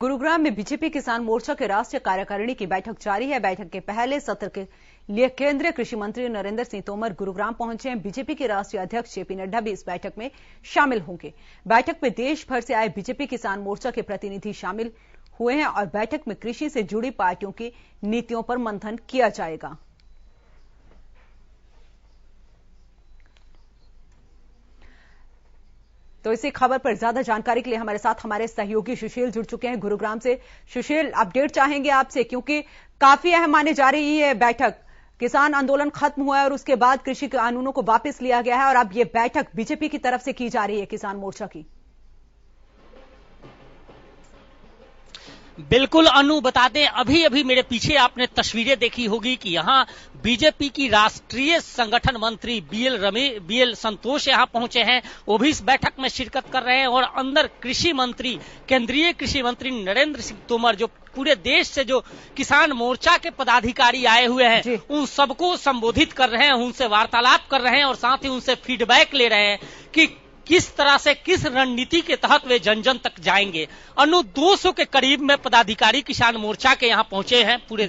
गुरुग्राम में बीजेपी किसान मोर्चा के राष्ट्रीय कार्यकारिणी की बैठक जारी है। बैठक के पहले सत्र के लिए केंद्रीय कृषि मंत्री नरेंद्र सिंह तोमर गुरुग्राम पहुंचे हैं। बीजेपी के राष्ट्रीय अध्यक्ष जेपी नड्डा भी इस बैठक में शामिल होंगे। बैठक में देश भर से आए बीजेपी किसान मोर्चा के प्रतिनिधि शामिल हुए हैं और बैठक में कृषि से जुड़ी पार्टियों की नीतियों पर मंथन किया जाएगा। तो इसी खबर पर ज्यादा जानकारी के लिए हमारे साथ हमारे सहयोगी सुशील जुड़ चुके हैं गुरुग्राम से। सुशील, अपडेट चाहेंगे आपसे क्योंकि काफी अहम मानी जा रही है बैठक। किसान आंदोलन खत्म हुआ है और उसके बाद कृषि कानूनों को वापस लिया गया है और अब ये बैठक बीजेपी की तरफ से की जा रही है किसान मोर्चा की। बिल्कुल अनु, बता दें अभी अभी मेरे पीछे आपने तस्वीरें देखी होगी कि यहाँ बीजेपी की राष्ट्रीय संगठन मंत्री बीएल संतोष यहाँ पहुंचे हैं। वो भी इस बैठक में शिरकत कर रहे हैं और अंदर कृषि मंत्री, केंद्रीय कृषि मंत्री नरेंद्र सिंह तोमर जो पूरे देश से जो किसान मोर्चा के पदाधिकारी आए हुए हैं उन सबको संबोधित कर रहे हैं, उनसे वार्तालाप कर रहे हैं और साथ ही उनसे फीडबैक ले रहे हैं कि किस तरह से, किस रणनीति के तहत वे जन जन तक जाएंगे। अनु 200 के करीब में पदाधिकारी किसान मोर्चा के यहाँ पहुंचे हैं पूरे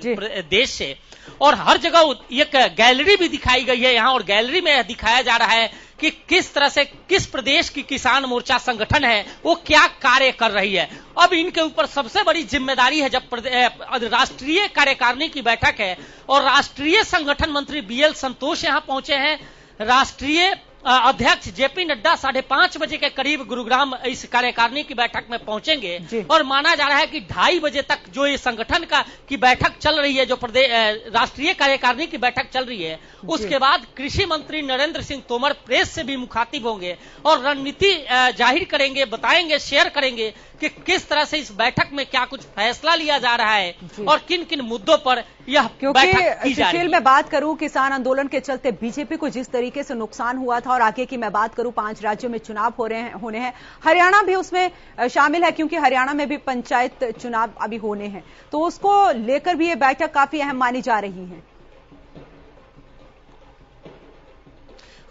देश से और हर जगह एक गैलरी भी दिखाई गई है यहाँ और गैलरी में दिखाया जा रहा है कि किस तरह से किस प्रदेश की किसान मोर्चा संगठन है वो क्या कार्य कर रही है। अब इनके ऊपर सबसे बड़ी जिम्मेदारी है, जब राष्ट्रीय कार्यकारिणी की बैठक है और राष्ट्रीय संगठन मंत्री बीएल संतोष यहाँ पहुंचे हैं। राष्ट्रीय अध्यक्ष जेपी नड्डा 5:30 बजे के करीब गुरुग्राम इस कार्यकारिणी की बैठक में पहुंचेंगे और माना जा रहा है कि 2:30 बजे तक जो ये संगठन की बैठक चल रही है, जो राष्ट्रीय कार्यकारिणी की बैठक चल रही है, उसके बाद कृषि मंत्री नरेंद्र सिंह तोमर प्रेस से भी मुखातिब होंगे और रणनीति जाहिर करेंगे, बताएंगे, शेयर करेंगे कि किस तरह से इस बैठक में क्या कुछ फैसला लिया जा रहा है और किन किन मुद्दों पर यह बैठक की जा रही है। मैं बात करूं किसान आंदोलन के चलते बीजेपी को जिस तरीके से नुकसान हुआ था और आगे की मैं बात करूं 5 राज्यों में चुनाव होने हैं, हरियाणा भी उसमें शामिल है क्योंकि हरियाणा में भी पंचायत चुनाव अभी होने हैं, तो उसको लेकर भी ये बैठक काफी अहम मानी जा रही है।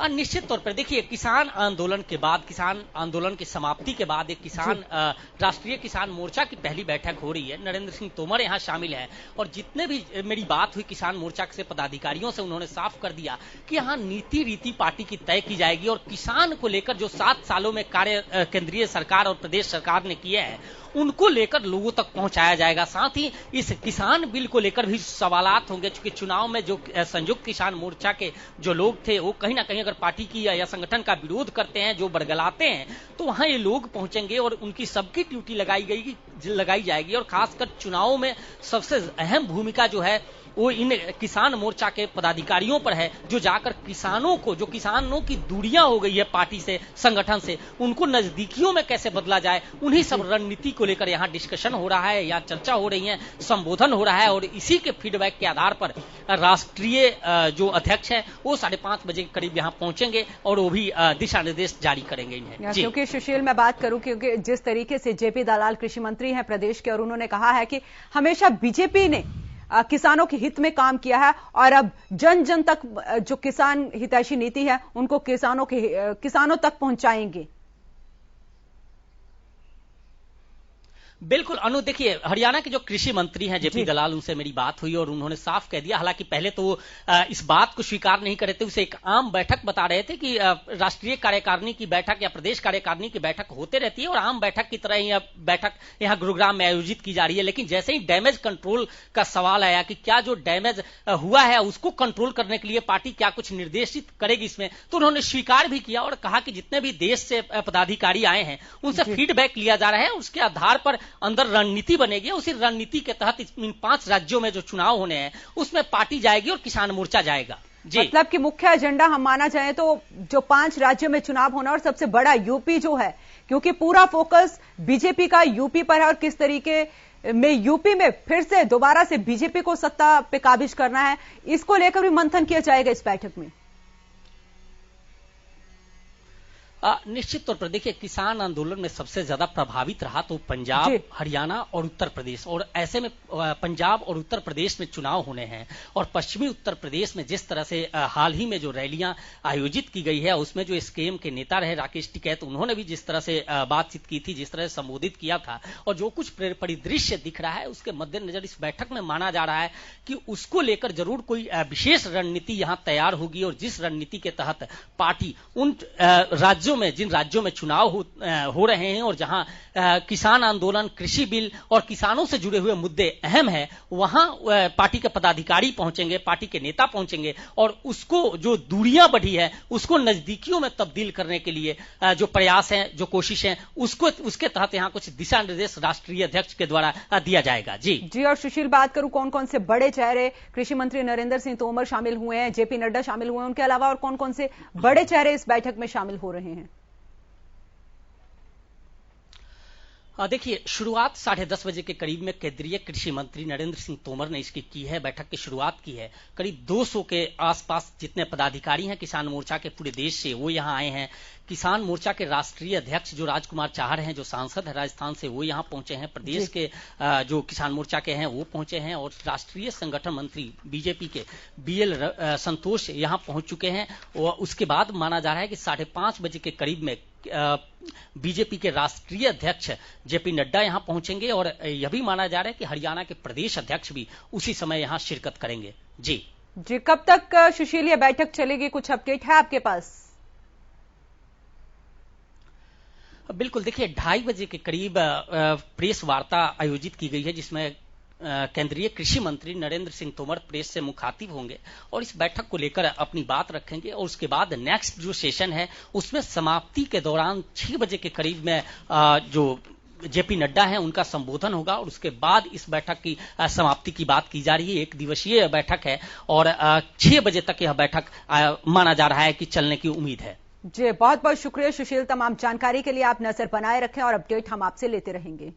निश्चित तौर पर देखिए, किसान आंदोलन के बाद, किसान आंदोलन की समाप्ति के बाद एक राष्ट्रीय किसान मोर्चा की पहली बैठक हो रही है। नरेंद्र सिंह तोमर यहाँ शामिल हैं और जितने भी मेरी बात हुई किसान मोर्चा से पदाधिकारियों से, उन्होंने साफ कर दिया कि यहाँ नीति रीति पार्टी की तय की जाएगी और किसान को लेकर जो 7 सालों में कार्य केंद्रीय सरकार और प्रदेश सरकार ने किए हैं उनको लेकर लोगों तक पहुंचाया जाएगा। साथ ही इस किसान बिल को लेकर भी सवालात होंगे, क्योंकि चुनाव में जो संयुक्त किसान मोर्चा के जो लोग थे वो कहीं ना कहीं अगर पार्टी की या संगठन का विरोध करते हैं, जो बरगलाते हैं, तो वहां ये लोग पहुंचेंगे और उनकी सबकी ड्यूटी लगाई जाएगी और खासकर चुनावों में सबसे अहम भूमिका जो है वो इन किसान मोर्चा के पदाधिकारियों पर है, जो जाकर किसानों को, जो किसानों की दूरियां हो गई है पार्टी से, संगठन से, उनको नजदीकियों में कैसे बदला जाए, उन्हीं सब रणनीति को लेकर यहाँ डिस्कशन हो रहा है, यहाँ चर्चा हो रही है, संबोधन हो रहा है और इसी के फीडबैक के आधार पर राष्ट्रीय जो अध्यक्ष है वो 5:30 बजे के करीब यहाँ पहुंचेंगे और वो भी दिशा निर्देश जारी करेंगे इन्हें। क्योंकि सुशील, मैं बात करूं क्योंकि जिस तरीके से जेपी दलाल कृषि मंत्री हैं प्रदेश के और उन्होंने कहा है कि हमेशा बीजेपी ने किसानों के हित में काम किया है और अब जन जन तक जो किसान हितैषी नीति है उनको किसानों तक पहुंचाएंगे। बिल्कुल अनु, देखिए हरियाणा के जो कृषि मंत्री हैं जेपी दलाल, उनसे मेरी बात हुई और उन्होंने साफ कह दिया, हालांकि पहले तो वो इस बात को स्वीकार नहीं कर रहे थे, उसे एक आम बैठक बता रहे थे कि राष्ट्रीय कार्यकारिणी की बैठक या प्रदेश कार्यकारिणी की बैठक होते रहती है और आम बैठक की तरह ही बैठक यहाँ गुरुग्राम में आयोजित की जा रही है। लेकिन जैसे ही डैमेज कंट्रोल का सवाल आया कि क्या जो डैमेज हुआ है उसको कंट्रोल करने के लिए पार्टी क्या कुछ निर्देशित करेगी इसमें, तो उन्होंने स्वीकार भी किया और कहा कि जितने भी देश से पदाधिकारी आए हैं उनसे फीडबैक लिया जा रहा है, उसके आधार पर अंदर रणनीति बनेगी। उसी रणनीति के तहत इन 5 राज्यों में जो चुनाव होने हैं उसमें पार्टी जाएगी और किसान मोर्चा जाएगा। मतलब कि मुख्य एजेंडा हम माना जाए तो जो 5 राज्यों में चुनाव होना और सबसे बड़ा यूपी जो है, क्योंकि पूरा फोकस बीजेपी का यूपी पर है और किस तरीके में यूपी में फिर से दोबारा से बीजेपी को सत्ता पे काबिज करना है, इसको लेकर भी मंथन किया जाएगा इस बैठक में। निश्चित तौर पर देखिए, किसान आंदोलन में सबसे ज्यादा प्रभावित रहा तो पंजाब, हरियाणा और उत्तर प्रदेश, और ऐसे में पंजाब और उत्तर प्रदेश में चुनाव होने हैं और पश्चिमी उत्तर प्रदेश में जिस तरह से हाल ही में जो रैलियां आयोजित की गई है उसमें जो एसकेएम के नेता रहे राकेश टिकैत, उन्होंने भी जिस तरह से बातचीत की थी, जिस तरह से संबोधित किया था और जो कुछ परिदृश्य दिख रहा है उसके मद्देनजर इस बैठक में माना जा रहा है कि उसको लेकर जरूर कोई विशेष रणनीति यहां तैयार होगी और जिस रणनीति के तहत पार्टी उन राज्यों में, जिन राज्यों में चुनाव हो रहे हैं और जहां किसान आंदोलन, कृषि बिल और किसानों से जुड़े हुए मुद्दे अहम है, वहां पार्टी के पदाधिकारी पहुंचेंगे, पार्टी के नेता पहुंचेंगे और उसको जो दूरियां बढ़ी है उसको नजदीकियों में तब्दील करने के लिए जो प्रयास हैं, जो कोशिश है, उसके तहत यहां कुछ दिशा निर्देश राष्ट्रीय अध्यक्ष के द्वारा दिया जाएगा। जी। और सुशील, बात करूं कौन कौन से बड़े चेहरे, कृषि मंत्री नरेंद्र सिंह तोमर शामिल हुए हैं, जेपी नड्डा शामिल हुए हैं, उनके अलावा और कौन कौन से बड़े चेहरे इस बैठक में शामिल हो रहे हैं? देखिए, शुरुआत 10:30 बजे के करीब में केंद्रीय कृषि मंत्री नरेंद्र सिंह तोमर ने इसकी की है, बैठक की शुरुआत की है। करीब 200 के आसपास जितने पदाधिकारी हैं किसान मोर्चा के पूरे देश से, वो यहां आए हैं। किसान मोर्चा के राष्ट्रीय अध्यक्ष जो राजकुमार चाहर हैं, जो सांसद है राजस्थान से, वो यहां पहुंचे हैं। प्रदेश के जो किसान मोर्चा के हैं वो पहुंचे हैं और राष्ट्रीय संगठन मंत्री बीजेपी के बीएल संतोष यहां पहुंच चुके हैं। और उसके बाद माना जा रहा है कि 5:30 बजे के करीब में बीजेपी के राष्ट्रीय अध्यक्ष जेपी नड्डा यहां पहुंचेंगे और यह भी माना जा रहा है कि हरियाणा के प्रदेश अध्यक्ष भी उसी समय यहां शिरकत करेंगे। जी। कब तक सुशील ये बैठक चलेगी, कुछ अपडेट है आपके पास? बिल्कुल, देखिए 2:30 बजे के करीब प्रेस वार्ता आयोजित की गई है जिसमें केंद्रीय कृषि मंत्री नरेंद्र सिंह तोमर प्रेस से मुखातिब होंगे और इस बैठक को लेकर अपनी बात रखेंगे और उसके बाद नेक्स्ट जो सेशन है उसमें समाप्ति के दौरान 6 बजे के करीब में जो जेपी नड्डा हैं उनका संबोधन होगा और उसके बाद इस बैठक की समाप्ति की बात की जा रही है। 1 दिवसीय बैठक है और 6 बजे तक यह बैठक माना जा रहा है कि चलने की उम्मीद है। जी, बहुत बहुत शुक्रिया सुशील, तमाम जानकारी के लिए। आप नजर बनाए रखें और अपडेट हम आपसे लेते रहेंगे।